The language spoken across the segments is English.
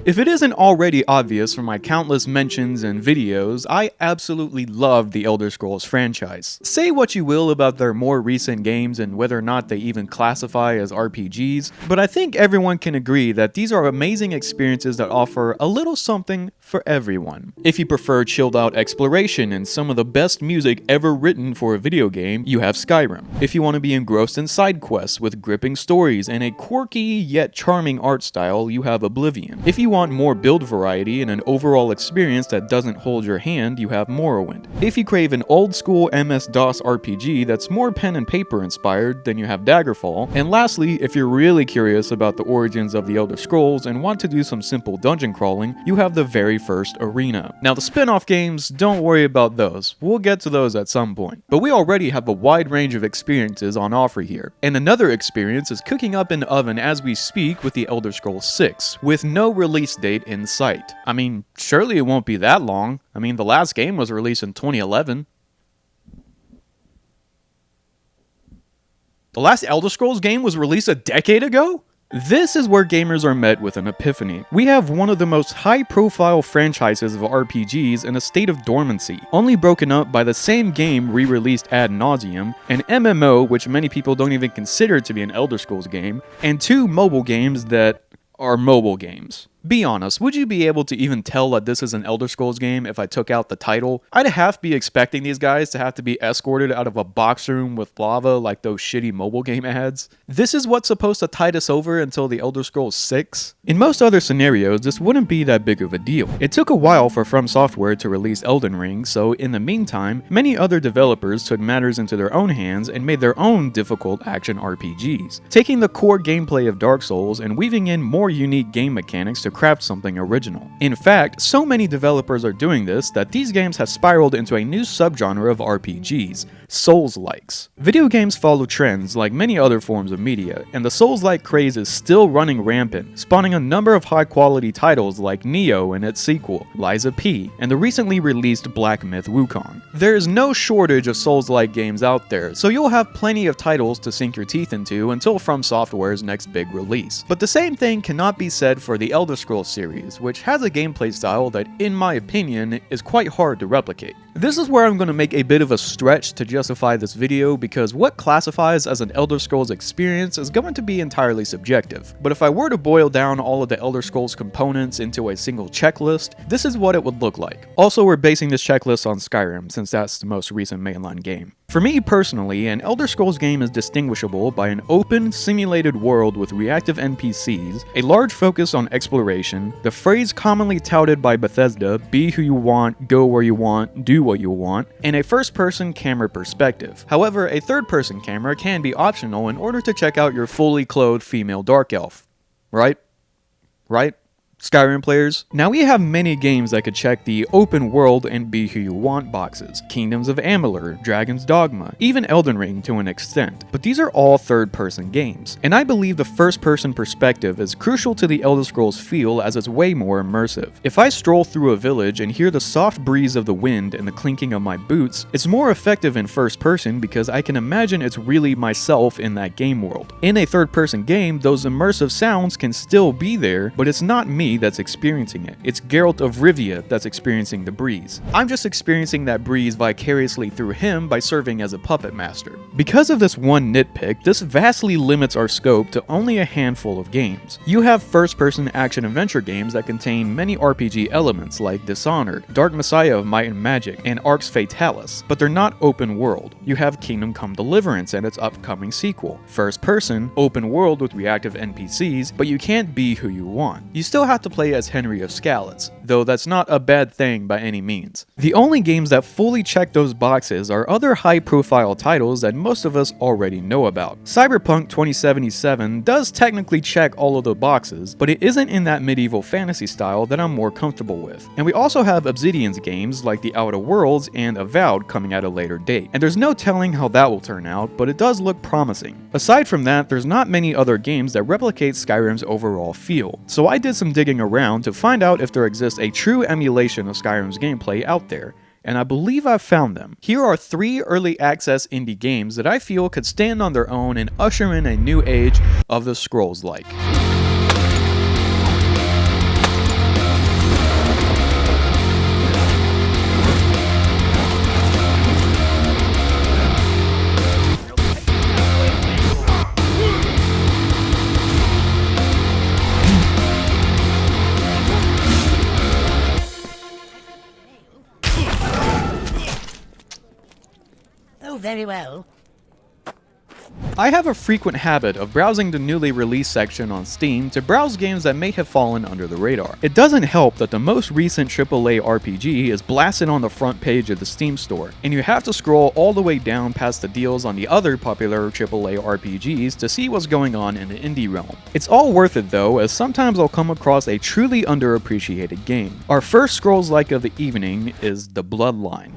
If it isn't already obvious from my countless mentions and videos, I absolutely love the Elder Scrolls franchise. Say what you will about their more recent games and whether or not they even classify as RPGs, but I think everyone can agree that these are amazing experiences that offer a little something for everyone. If you prefer chilled out exploration and some of the best music ever written for a video game, you have Skyrim. If you want to be engrossed in side quests with gripping stories and a quirky yet charming art style, you have Oblivion. If you want more build variety and an overall experience that doesn't hold your hand, you have Morrowind. If you crave an old school MS-DOS RPG that's more pen and paper inspired, then you have Daggerfall. And lastly, if you're really curious about the origins of the Elder Scrolls and want to do some simple dungeon crawling, you have the very first Arena. Now the spin-off games, don't worry about those. We'll get to those at some point. But we already have a wide range of experiences on offer here. And another experience is cooking up in the oven as we speak with the Elder Scrolls 6, with no release date in sight. I mean, surely it won't be that long. I mean, the last game was released in 2011. The last Elder Scrolls game was released a decade ago? This is where gamers are met with an epiphany. We have one of the most high-profile franchises of RPGs in a state of dormancy, only broken up by the same game re-released ad nauseum, an MMO which many people don't even consider to be an Elder Scrolls game, and two mobile games that are mobile games. Be honest, would you be able to even tell that this is an Elder Scrolls game if I took out the title? I'd half be expecting these guys to have to be escorted out of a box room with lava like those shitty mobile game ads. This is what's supposed to tide us over until the Elder Scrolls 6? In most other scenarios, this wouldn't be that big of a deal. It took a while for From Software to release Elden Ring, so in the meantime, many other developers took matters into their own hands and made their own difficult action RPGs, taking the core gameplay of Dark Souls and weaving in more unique game mechanics to craft something original. In fact, so many developers are doing this that these games have spiraled into a new subgenre of RPGs, Souls-likes. Video games follow trends like many other forms of media, and the Souls-like craze is still running rampant, spawning a number of high-quality titles like Nioh and its sequel, Lies of P, and the recently released Black Myth Wukong. There is no shortage of Souls-like games out there, so you'll have plenty of titles to sink your teeth into until From Software's next big release. But the same thing cannot be said for the Elder Scrolls series, which has a gameplay style that, in my opinion, is quite hard to replicate. This is where I'm going to make a bit of a stretch to justify this video, because what classifies as an Elder Scrolls experience is going to be entirely subjective. But if I were to boil down all of the Elder Scrolls components into a single checklist, this is what it would look like. Also, we're basing this checklist on Skyrim, since that's the most recent mainline game. For me personally, an Elder Scrolls game is distinguishable by an open, simulated world with reactive NPCs, a large focus on exploration, the phrase commonly touted by Bethesda, be who you want, go where you want, do what you want, and a first-person camera perspective. However, a third-person camera can be optional in order to check out your fully clothed female dark elf. Right? Skyrim players? Now we have many games that could check the open world and be who you want boxes. Kingdoms of Amalur, Dragon's Dogma, even Elden Ring to an extent. But these are all third-person games, and I believe the first-person perspective is crucial to the Elder Scrolls feel as it's way more immersive. If I stroll through a village and hear the soft breeze of the wind and the clinking of my boots, it's more effective in first person because I can imagine it's really myself in that game world. In a third-person game, those immersive sounds can still be there, but it's not me that's experiencing it. It's Geralt of Rivia that's experiencing the breeze. I'm just experiencing that breeze vicariously through him by serving as a puppet master. Because of this one nitpick, this vastly limits our scope to only a handful of games. You have first-person action-adventure games that contain many RPG elements like Dishonored, Dark Messiah of Might and Magic, and Arx Fatalis, but they're not open world. You have Kingdom Come Deliverance and its upcoming sequel. First-person, open world with reactive NPCs, but you can't be who you want. You still have to play as Henry of Skalitz, though that's not a bad thing by any means. The only games that fully check those boxes are other high-profile titles that most of us already know about. Cyberpunk 2077 does technically check all of the boxes, but it isn't in that medieval fantasy style that I'm more comfortable with. And we also have Obsidian's games like The Outer Worlds and Avowed coming at a later date. And there's no telling how that will turn out, but it does look promising. Aside from that, there's not many other games that replicate Skyrim's overall feel, so I did some digging around to find out if there exists a true emulation of Skyrim's gameplay out there, and I believe I've found them. Here are 3 early access indie games that I feel could stand on their own and usher in a new age of the Scrolls-like. Oh, very well. I have a frequent habit of browsing the newly released section on Steam to browse games that may have fallen under the radar. It doesn't help that the most recent AAA RPG is blasted on the front page of the Steam store, and you have to scroll all the way down past the deals on the other popular AAA RPGs to see what's going on in the indie realm. It's all worth it though, as sometimes I'll come across a truly underappreciated game. Our first scrolls like of the evening is The Bloodline.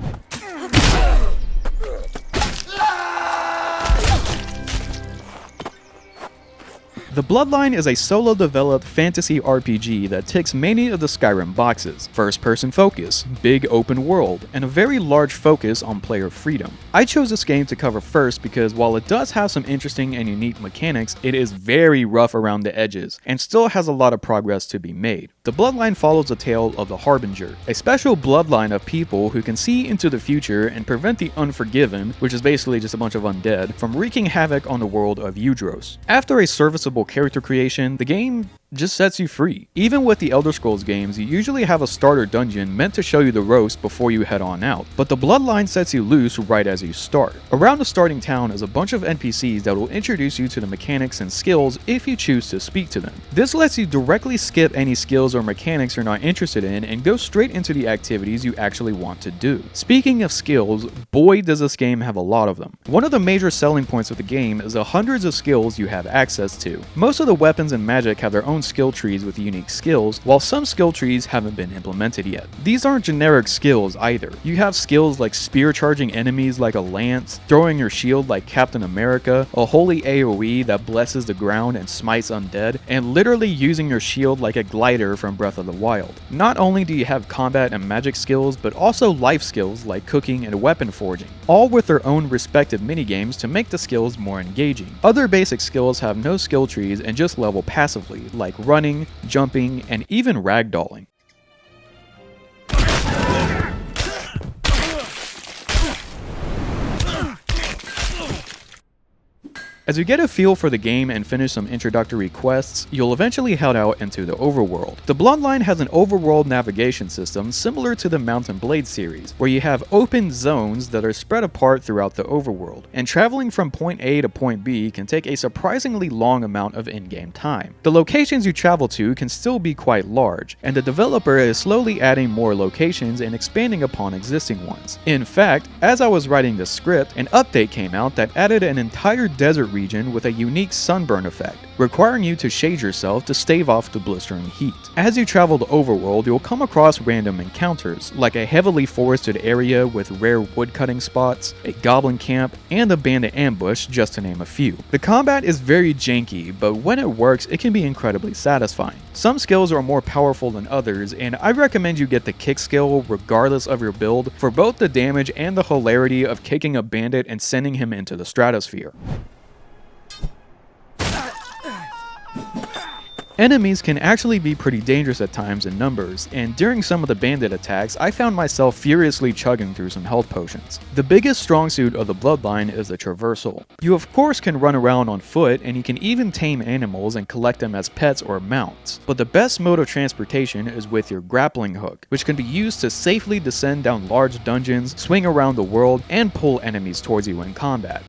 The Bloodline is a solo-developed fantasy RPG that ticks many of the Skyrim boxes: first-person focus, big open world, and a very large focus on player freedom. I chose this game to cover first because while it does have some interesting and unique mechanics, it is very rough around the edges, and still has a lot of progress to be made. The Bloodline follows the tale of the Harbinger, a special bloodline of people who can see into the future and prevent the Unforgiven, which is basically just a bunch of undead, from wreaking havoc on the world of Udros. After a serviceable character creation, the game just sets you free. Even with the Elder Scrolls games, you usually have a starter dungeon meant to show you the ropes before you head on out, but the Bloodline sets you loose right as you start. Around the starting town is a bunch of NPCs that will introduce you to the mechanics and skills if you choose to speak to them. This lets you directly skip any skills or mechanics you're not interested in and go straight into the activities you actually want to do. Speaking of skills, boy does this game have a lot of them. One of the major selling points of the game is the hundreds of skills you have access to. Most of the weapons and magic have their own skill trees with unique skills, while some skill trees haven't been implemented yet. These aren't generic skills either. You have skills like spear charging enemies like a lance, throwing your shield like Captain America, a holy AoE that blesses the ground and smites undead, and literally using your shield like a glider from Breath of the Wild. Not only do you have combat and magic skills, but also life skills like cooking and weapon forging, all with their own respective minigames to make the skills more engaging. Other basic skills have no skill trees and just level passively, like running, jumping, and even ragdolling. As you get a feel for the game and finish some introductory quests, you'll eventually head out into the overworld. The Bloodline has an overworld navigation system similar to the Mount & Blade series, where you have open zones that are spread apart throughout the overworld, and traveling from point A to point B can take a surprisingly long amount of in-game time. The locations you travel to can still be quite large, and the developer is slowly adding more locations and expanding upon existing ones. In fact, as I was writing this script, an update came out that added an entire desert region with a unique sunburn effect, requiring you to shade yourself to stave off the blistering heat. As you travel the overworld, you'll come across random encounters, like a heavily forested area with rare woodcutting spots, a goblin camp, and a bandit ambush, just to name a few. The combat is very janky, but when it works, it can be incredibly satisfying. Some skills are more powerful than others, and I recommend you get the kick skill regardless of your build for both the damage and the hilarity of kicking a bandit and sending him into the stratosphere. Enemies can actually be pretty dangerous at times in numbers, and during some of the bandit attacks, I found myself furiously chugging through some health potions. The biggest strong suit of the Bloodline is the traversal. You of course can run around on foot, and you can even tame animals and collect them as pets or mounts, but the best mode of transportation is with your grappling hook, which can be used to safely descend down large dungeons, swing around the world, and pull enemies towards you in combat.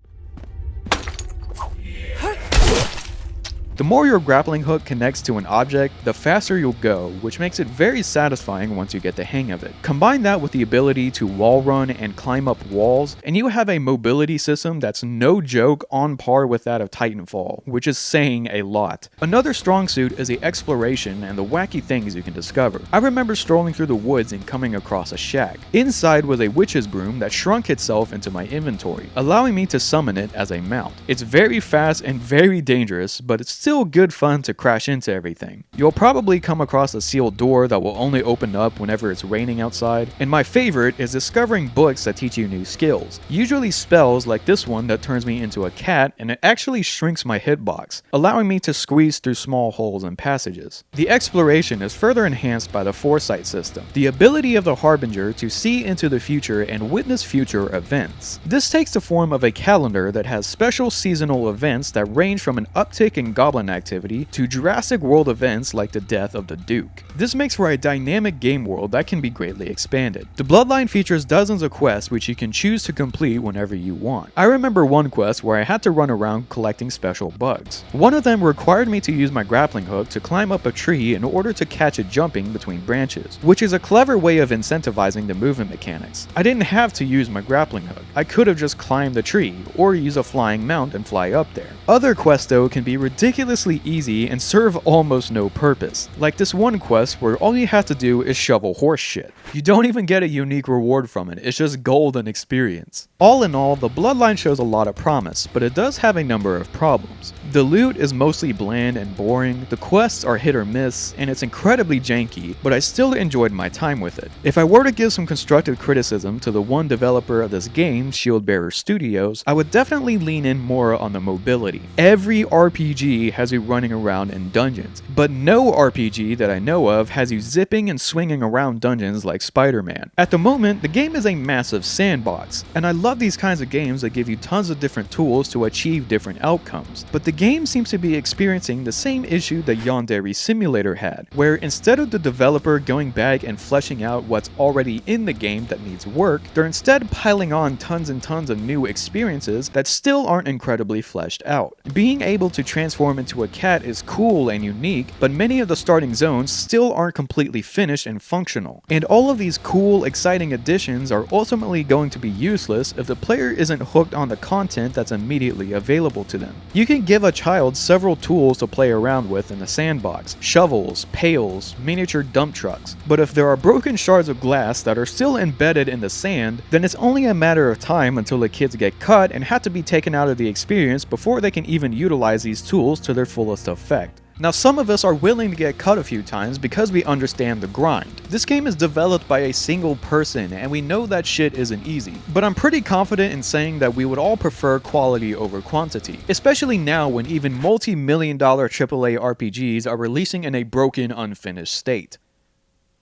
The more your grappling hook connects to an object, the faster you'll go, which makes it very satisfying once you get the hang of it. Combine that with the ability to wall run and climb up walls, and you have a mobility system that's no joke on par with that of Titanfall, which is saying a lot. Another strong suit is the exploration and the wacky things you can discover. I remember strolling through the woods and coming across a shack. Inside was a witch's broom that shrunk itself into my inventory, allowing me to summon it as a mount. It's very fast and very dangerous, but it's still good fun to crash into everything. You'll probably come across a sealed door that will only open up whenever it's raining outside, and my favorite is discovering books that teach you new skills, usually spells like this one that turns me into a cat and it actually shrinks my hitbox, allowing me to squeeze through small holes and passages. The exploration is further enhanced by the foresight system, the ability of the Harbinger to see into the future and witness future events. This takes the form of a calendar that has special seasonal events that range from an uptick in goblin discipline activity to drastic world events like the death of the Duke. This makes for a dynamic game world that can be greatly expanded. The Bloodline features dozens of quests which you can choose to complete whenever you want. I remember one quest where I had to run around collecting special bugs. One of them required me to use my grappling hook to climb up a tree in order to catch it jumping between branches, which is a clever way of incentivizing the movement mechanics. I didn't have to use my grappling hook. I could have just climbed the tree, or use a flying mount and fly up there. Other quests though can be ridiculously easy and serve almost no purpose, like this one quest where all you have to do is shovel horse shit. You don't even get a unique reward from it, it's just gold and experience. All in all, the Bloodline shows a lot of promise, but it does have a number of problems. The loot is mostly bland and boring, the quests are hit or miss, and it's incredibly janky, but I still enjoyed my time with it. If I were to give some constructive criticism to the one developer of this game, Shieldbearer Studios, I would definitely lean in more on the mobility. Every RPG has you running around in dungeons, but no RPG that I know of has you zipping and swinging around dungeons like Spider-Man. At the moment, the game is a massive sandbox, and I love these kinds of games that give you tons of different tools to achieve different outcomes, but the game seems to be experiencing the same issue that Yandere Simulator had, where instead of the developer going back and fleshing out what's already in the game that needs work, they're instead piling on tons and tons of new experiences that still aren't incredibly fleshed out. Being able to transform into a cat is cool and unique, but many of the starting zones still aren't completely finished and functional. And all of these cool, exciting additions are ultimately going to be useless if the player isn't hooked on the content that's immediately available to them. You can give a child several tools to play around with in the sandbox: shovels, pails, miniature dump trucks. But if there are broken shards of glass that are still embedded in the sand, then it's only a matter of time until the kids get cut and have to be taken out of the experience before they can even utilize these tools to their fullest effect. Now, some of us are willing to get cut a few times because we understand the grind. This game is developed by a single person, and we know that shit isn't easy. But I'm pretty confident in saying that we would all prefer quality over quantity, especially now when even multi-million-dollar AAA RPGs are releasing in a broken, unfinished state.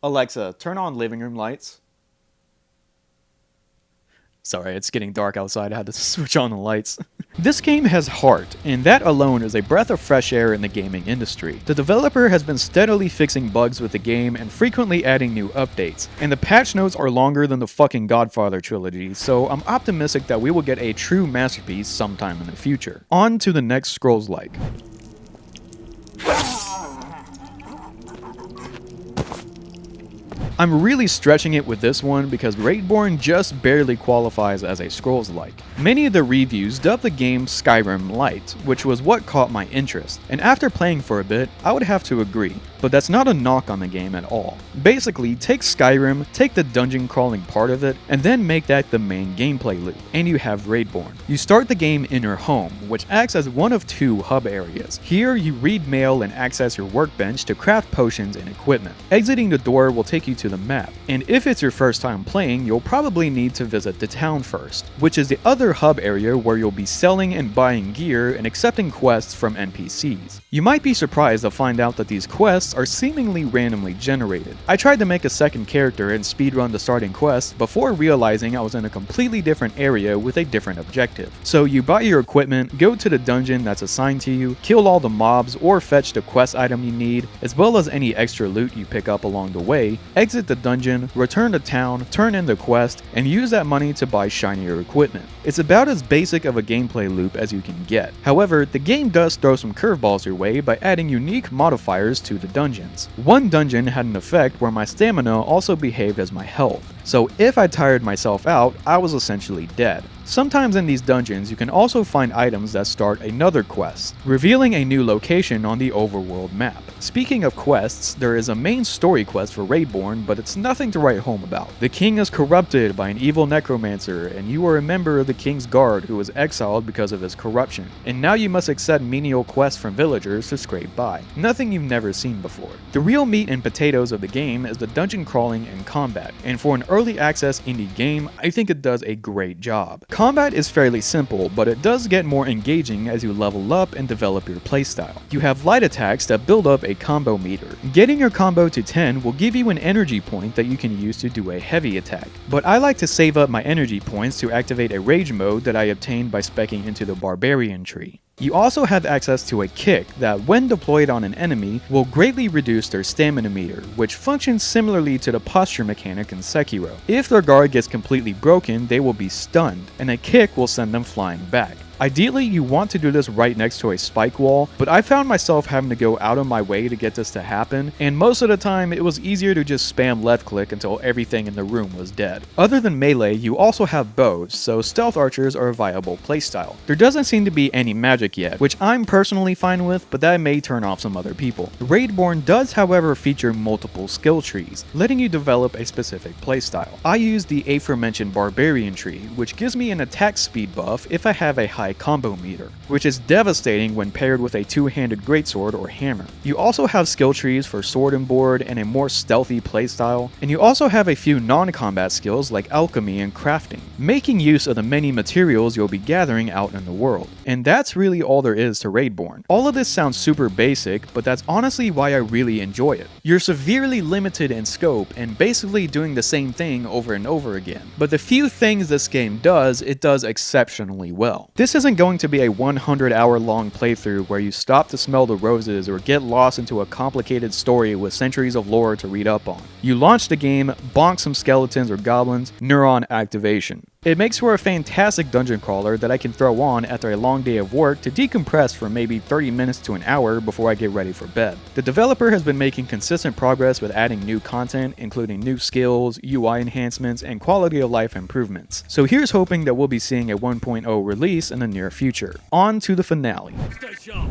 Alexa, turn on living room lights. Sorry, it's getting dark outside, I had to switch on the lights. This game has heart, and that alone is a breath of fresh air in the gaming industry. The developer has been steadily fixing bugs with the game and frequently adding new updates, and the patch notes are longer than the fucking Godfather trilogy, so I'm optimistic that we will get a true masterpiece sometime in the future. On to the next Scrolls-like. I'm really stretching it with this one because Raidborn just barely qualifies as a Scrolls-like. Many of the reviews dubbed the game Skyrim Light, which was what caught my interest, and after playing for a bit, I would have to agree. But that's not a knock on the game at all. Basically, take Skyrim, take the dungeon crawling part of it, and then make that the main gameplay loop, and you have Raidborn. You start the game in your home, which acts as one of two hub areas. Here, you read mail and access your workbench to craft potions and equipment. Exiting the door will take you to the map, and if it's your first time playing, you'll probably need to visit the town first, which is the other hub area where you'll be selling and buying gear and accepting quests from NPCs. You might be surprised to find out that these quests are seemingly randomly generated. I tried to make a second character and speedrun the starting quest before realizing I was in a completely different area with a different objective. So you buy your equipment, go to the dungeon that's assigned to you, kill all the mobs or fetch the quest item you need, as well as any extra loot you pick up along the way, exit the dungeon, return to town, turn in the quest, and use that money to buy shinier equipment. It's about as basic of a gameplay loop as you can get. However, the game does throw some curveballs your way by adding unique modifiers to the dungeons. One dungeon had an effect where my stamina also behaved as my health, so if I tired myself out, I was essentially dead. Sometimes in these dungeons, you can also find items that start another quest, revealing a new location on the overworld map. Speaking of quests, there is a main story quest for Raidborn, but it's nothing to write home about. The king is corrupted by an evil necromancer, and you are a member of the king's guard who was exiled because of his corruption, and now you must accept menial quests from villagers to scrape by. Nothing you've never seen before. The real meat and potatoes of the game is the dungeon crawling and combat, and for an early access indie game, I think it does a great job. Combat is fairly simple, but it does get more engaging as you level up and develop your playstyle. You have light attacks that build up a combo meter. Getting your combo to 10 will give you an energy point that you can use to do a heavy attack, but I like to save up my energy points to activate a rage mode that I obtained by speccing into the barbarian tree. You also have access to a kick that, when deployed on an enemy, will greatly reduce their stamina meter, which functions similarly to the posture mechanic in Sekiro. If their guard gets completely broken, they will be stunned, and a kick will send them flying back. Ideally, you want to do this right next to a spike wall, but I found myself having to go out of my way to get this to happen, and most of the time it was easier to just spam left click until everything in the room was dead. Other than melee, you also have bows, so stealth archers are a viable playstyle. There doesn't seem to be any magic yet, which I'm personally fine with, but that may turn off some other people. Raidborn does, however, feature multiple skill trees, letting you develop a specific playstyle. I use the aforementioned barbarian tree, which gives me an attack speed buff if I have a high combo meter, which is devastating when paired with a two-handed greatsword or hammer. You also have skill trees for sword and board and a more stealthy playstyle, and you also have a few non-combat skills like alchemy and crafting, making use of the many materials you'll be gathering out in the world. And that's really all there is to Raidborn. All of this sounds super basic, but that's honestly why I really enjoy it. You're severely limited in scope and basically doing the same thing over and over again. But the few things this game does, it does exceptionally well. This isn't going to be a 100-hour long playthrough where you stop to smell the roses or get lost into a complicated story with centuries of lore to read up on. You launch the game, bonk some skeletons or goblins, neuron activation. It makes for a fantastic dungeon crawler that I can throw on after a long day of work to decompress for maybe 30 minutes to an hour before I get ready for bed. The developer has been making consistent progress with adding new content, including new skills, UI enhancements, and quality of life improvements. So here's hoping that we'll be seeing a 1.0 release in the near future. On to the finale. Stay sharp.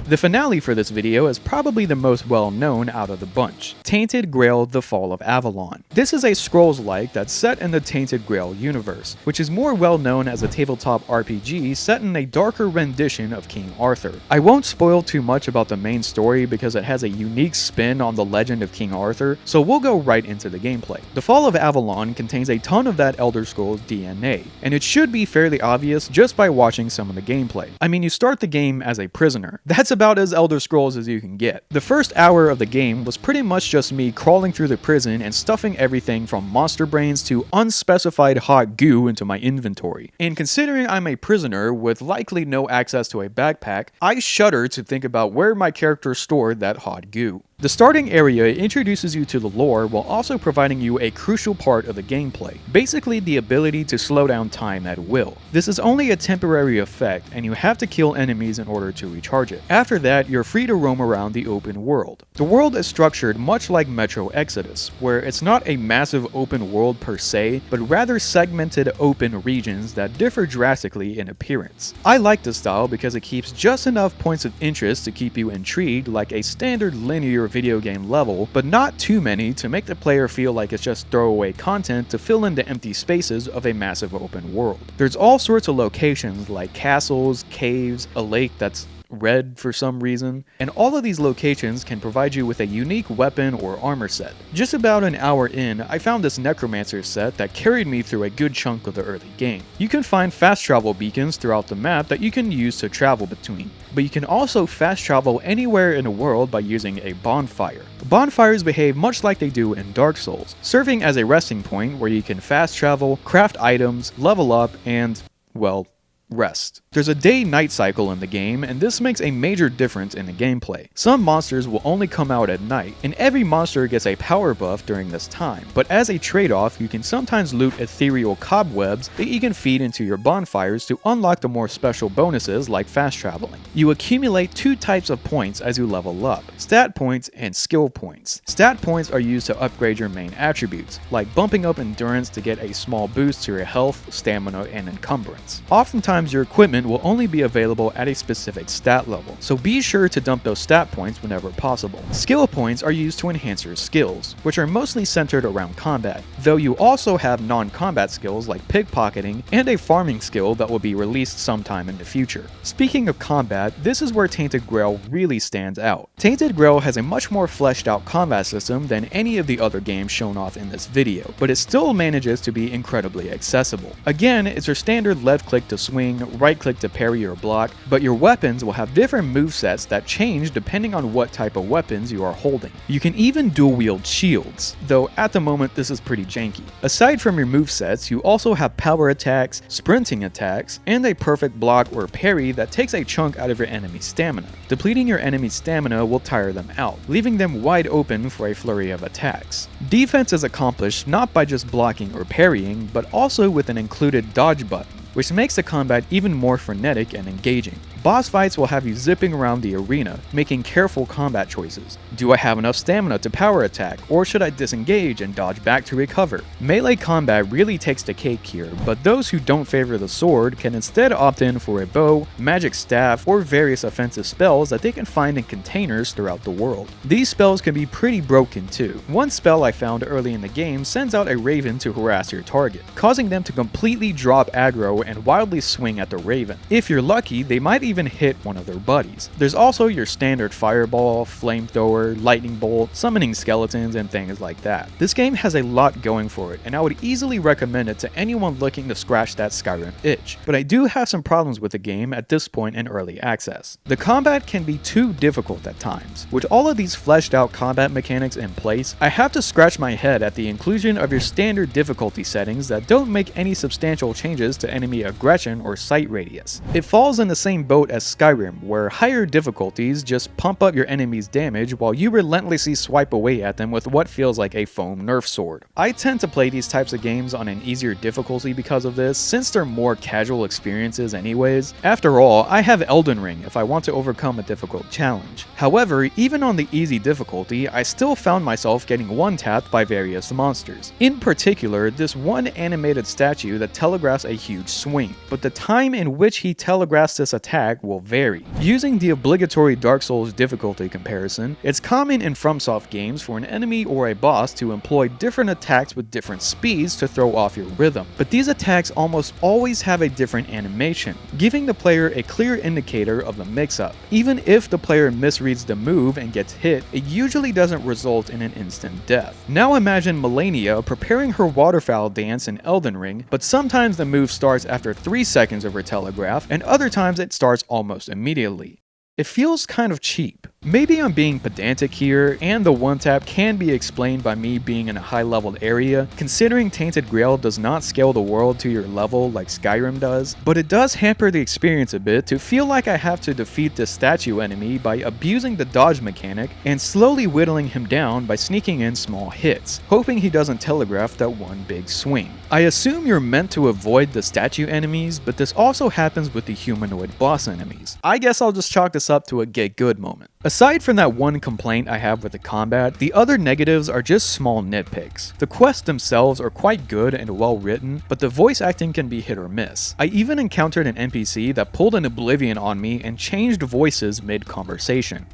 The finale for this video is probably the most well known out of the bunch, Tainted Grail: The Fall of Avalon. This is a Scrolls-like that's set in the Tainted Grail universe, which is more well known as a tabletop RPG set in a darker rendition of King Arthur. I won't spoil too much about the main story because it has a unique spin on the legend of King Arthur, so we'll go right into the gameplay. The Fall of Avalon contains a ton of that Elder Scrolls DNA, and it should be fairly obvious just by watching some of the gameplay. I mean, you start the game as a prisoner. That's about as Elder Scrolls as you can get. The first hour of the game was pretty much just me crawling through the prison and stuffing everything from monster brains to unspecified hot goo into my inventory. And considering I'm a prisoner with likely no access to a backpack, I shudder to think about where my character stored that hot goo. The starting area introduces you to the lore while also providing you a crucial part of the gameplay, basically the ability to slow down time at will. This is only a temporary effect, and you have to kill enemies in order to recharge it. After that, you're free to roam around the open world. The world is structured much like Metro Exodus, where it's not a massive open world per se, but rather segmented open regions that differ drastically in appearance. I like this style because it keeps just enough points of interest to keep you intrigued like a standard linear video game level, but not too many to make the player feel like it's just throwaway content to fill in the empty spaces of a massive open world. There's all sorts of locations like castles, caves, a lake that's red for some reason, and all of these locations can provide you with a unique weapon or armor set. Just about an hour in, I found this necromancer set that carried me through a good chunk of the early game. You can find fast travel beacons throughout the map that you can use to travel between, but you can also fast travel anywhere in the world by using a bonfire. Bonfires behave much like they do in Dark Souls, serving as a resting point where you can fast travel, craft items, level up, and, well, rest. There's a day-night cycle in the game, and this makes a major difference in the gameplay. Some monsters will only come out at night, and every monster gets a power buff during this time, but as a trade-off, you can sometimes loot ethereal cobwebs that you can feed into your bonfires to unlock the more special bonuses like fast traveling. You accumulate two types of points as you level up, stat points and skill points. Stat points are used to upgrade your main attributes, like bumping up endurance to get a small boost to your health, stamina, and encumbrance. Oftentimes, your equipment will only be available at a specific stat level, so be sure to dump those stat points whenever possible. Skill points are used to enhance your skills, which are mostly centered around combat, though you also have non-combat skills like pickpocketing and a farming skill that will be released sometime in the future. Speaking of combat, this is where Tainted Grail really stands out. Tainted Grail has a much more fleshed out combat system than any of the other games shown off in this video, but it still manages to be incredibly accessible. Again, it's your standard left click to swing swing, right click to parry or block, but your weapons will have different movesets that change depending on what type of weapons you are holding. You can even dual wield shields, though at the moment this is pretty janky. Aside from your movesets, you also have power attacks, sprinting attacks, and a perfect block or parry that takes a chunk out of your enemy's stamina. Depleting your enemy's stamina will tire them out, leaving them wide open for a flurry of attacks. Defense is accomplished not by just blocking or parrying, but also with an included dodge button, which makes the combat even more frenetic and engaging. Boss fights will have you zipping around the arena, making careful combat choices. Do I have enough stamina to power attack, or should I disengage and dodge back to recover? Melee combat really takes the cake here, but those who don't favor the sword can instead opt in for a bow, magic staff, or various offensive spells that they can find in containers throughout the world. These spells can be pretty broken too. One spell I found early in the game sends out a raven to harass your target, causing them to completely drop aggro and wildly swing at the raven. If you're lucky, they might even hit one of their buddies. There's also your standard fireball, flamethrower, lightning bolt, summoning skeletons, and things like that. This game has a lot going for it, and I would easily recommend it to anyone looking to scratch that Skyrim itch, but I do have some problems with the game at this point in early access. The combat can be too difficult at times. With all of these fleshed out combat mechanics in place, I have to scratch my head at the inclusion of your standard difficulty settings that don't make any substantial changes to enemy aggression or sight radius. It falls in the same boat as Skyrim, where higher difficulties just pump up your enemy's damage while you relentlessly swipe away at them with what feels like a foam nerf sword. I tend to play these types of games on an easier difficulty because of this, since they're more casual experiences anyways. After all, I have Elden Ring if I want to overcome a difficult challenge. However, even on the easy difficulty, I still found myself getting one-tapped by various monsters. In particular, this one animated statue that telegraphs a huge swing, but the time in which he telegraphs this attack will vary. Using the obligatory Dark Souls difficulty comparison, it's common in FromSoft games for an enemy or a boss to employ different attacks with different speeds to throw off your rhythm, but these attacks almost always have a different animation, giving the player a clear indicator of the mix-up. Even if the player misreads the move and gets hit, it usually doesn't result in an instant death. Now imagine Melania preparing her waterfowl dance in Elden Ring, but sometimes the move starts after 3 seconds of her telegraph, and other times it starts almost immediately. It feels kind of cheap. Maybe I'm being pedantic here, and the one-tap can be explained by me being in a high-leveled area, considering Tainted Grail does not scale the world to your level like Skyrim does, but it does hamper the experience a bit to feel like I have to defeat this statue enemy by abusing the dodge mechanic and slowly whittling him down by sneaking in small hits, hoping he doesn't telegraph that one big swing. I assume you're meant to avoid the statue enemies, but this also happens with the humanoid boss enemies. I guess I'll just chalk this up to a get good moment. Aside from that one complaint I have with the combat, the other negatives are just small nitpicks. The quests themselves are quite good and well written, but the voice acting can be hit or miss. I even encountered an NPC that pulled an Oblivion on me and changed voices mid-conversation.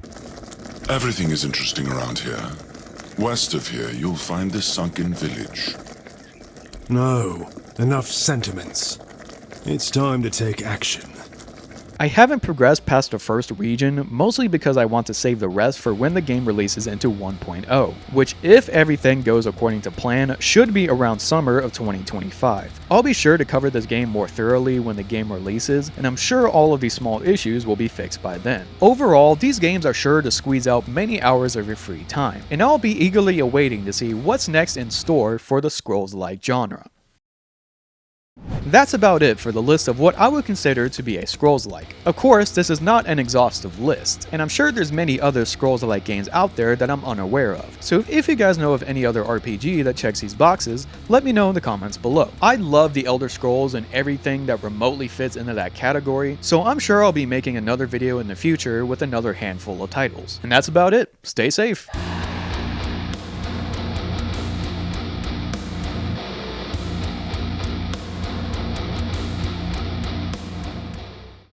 Everything is interesting around here. West of here, you'll find this sunken village. No, enough sentiments. It's time to take action. I haven't progressed past the first region, mostly because I want to save the rest for when the game releases into 1.0, which, if everything goes according to plan, should be around summer of 2025. I'll be sure to cover this game more thoroughly when the game releases, and I'm sure all of these small issues will be fixed by then. Overall, these games are sure to squeeze out many hours of your free time, and I'll be eagerly awaiting to see what's next in store for the Scrolls-like genre. That's about it for the list of what I would consider to be a Scrolls-like. Of course, this is not an exhaustive list, and I'm sure there's many other Scrolls-like games out there that I'm unaware of. So if you guys know of any other RPG that checks these boxes, let me know in the comments below. I love the Elder Scrolls and everything that remotely fits into that category, so I'm sure I'll be making another video in the future with another handful of titles. And that's about it. Stay safe.